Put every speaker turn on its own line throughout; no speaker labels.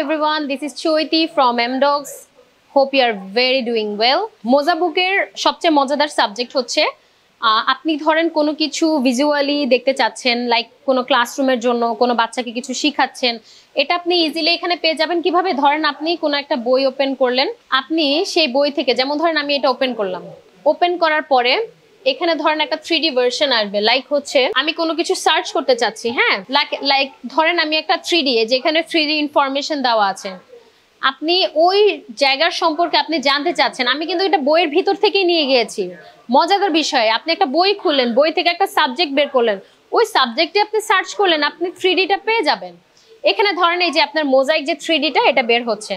everyone, this is Choiti from MDogs. Hope you are very doing well. মোজা বুকের সবচেয়ে মজাদার সাবজেক্ট হচ্ছে আপনি ধরেন কোনো কিছু ভিজুয়ালি দেখতে চাচ্ছেন, লাইক কোনো ক্লাসরুমের জন্য কোনো বাচ্চাকে কিছু শেখাচ্ছেন, এটা আপনি ইজিলি এখানে পেয়ে যাবেন। কিভাবে? ধরেন আপনি কোনো একটা বই ওপেন করলেন, আপনি সেই বই থেকে, যেমন ধরেন আমি এটা ওপেন করলাম, ওপেন করার পরে এখানে ধরেন একটা 3D ভার্সন আসবে, লাইক হচ্ছে আমি কোনো কিছু সার্চ করতে চাচ্ছি, হ্যাঁ, লাইক ধরেন আমি একটা 3D, যেখানে 3D ইনফরমেশন দেওয়া আছে, আপনি ওই জায়গার সম্পর্কে আপনি জানতে চাচ্ছেন। আমি কিন্তু এটা বইয়ের ভিতর থেকেই নিয়ে গিয়েছি। মজাদার বিষয়, আপনি একটা বই খুললেন, বই থেকে একটা সাবজেক্ট বের করলেন, ওই সাবজেক্টে আপনি সার্চ করলেন, আপনি 3Dটা পেয়ে যাবেন। এখানে ধরেন এই যে আপনার মোজাইক যে 3Dটা এটা বের হচ্ছে,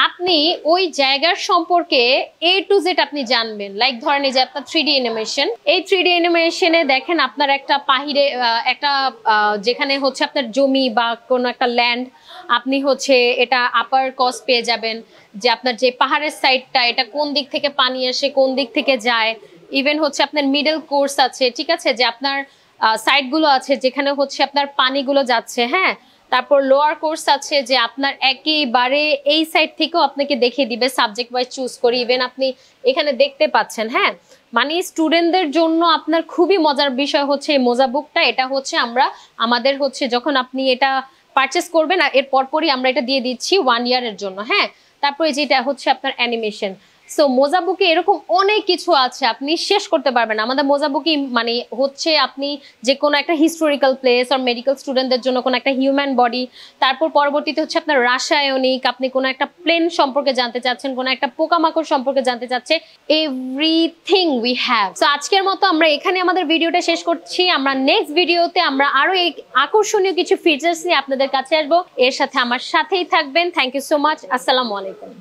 আপনি ওই জায়গার সম্পর্কে A to Z আপনি জানবেন। লাইক ধরেন এই যে আপনার 3D অ্যানিমেশন, এই 3D অ্যানিমেশনে দেখেন আপনার একটা পাহিরে একটা যেখানে হচ্ছে আপনার জমি বা কোনো একটা ল্যান্ড, আপনি হচ্ছে এটা আপার কস্ট পেয়ে যাবেন, যে আপনার যে পাহাড়ের সাইডটা এটা কোন দিক থেকে পানি আসে, কোন দিক থেকে যায়। ইভেন হচ্ছে আপনার মিডল কোর্স আছে, ঠিক আছে, যে আপনার সাইডগুলো আছে যেখানে হচ্ছে আপনার পানিগুলো যাচ্ছে, হ্যাঁ। তারপর লোয়ার কোর্স আছে যে আপনার একেবারে এই সাইড থেকেও আপনাকে দেখিয়ে দিবে সাবজেক্ট ওয়াইজ চুজ করে। ইভেন আপনি এখানে দেখতে পাচ্ছেন, হ্যাঁ, মানে স্টুডেন্টদের জন্য আপনার খুবই মজার বিষয় হচ্ছে এই মোজা বুকটা। এটা হচ্ছে আমরা আমাদের হচ্ছে যখন আপনি এটা পারচেস করবেন এর পরপরই আমরা এটা দিয়ে দিচ্ছি 1 ইয়ারের জন্য, হ্যাঁ। তারপরে যেটা হচ্ছে আপনার অ্যানিমেশন। সো মোজা বুকে এরকম অনেক কিছু আছে, আপনি শেষ করতে পারবেন। আমাদের মোজা বুকে মানে হচ্ছে আপনি যে কোনো একটা হিস্টোরিক্যাল প্লেস আর মেডিকেল স্টুডেন্টদের জন্য কোনো একটা হিউম্যান বডি, তারপর পরবর্তীতে হচ্ছে আপনার রাসায়নিক, আপনি কোনো একটা প্লেন সম্পর্কে জানতে চাচ্ছেন, কোনো একটা পোকামাকড় সম্পর্কে জানতে চাচ্ছে, এভরিথিং উই হ্যাভ। সো আজকের মতো আমরা এখানে আমাদের ভিডিওটা শেষ করছি। আমরা নেক্সট ভিডিওতে আমরা আরো এই আকর্ষণীয় কিছু ফিচার্স নিয়ে আপনাদের কাছে আসবো। এর সাথে আমার সাথেই থাকবেন। Thank you so much. আসসালামু আলাইকুম।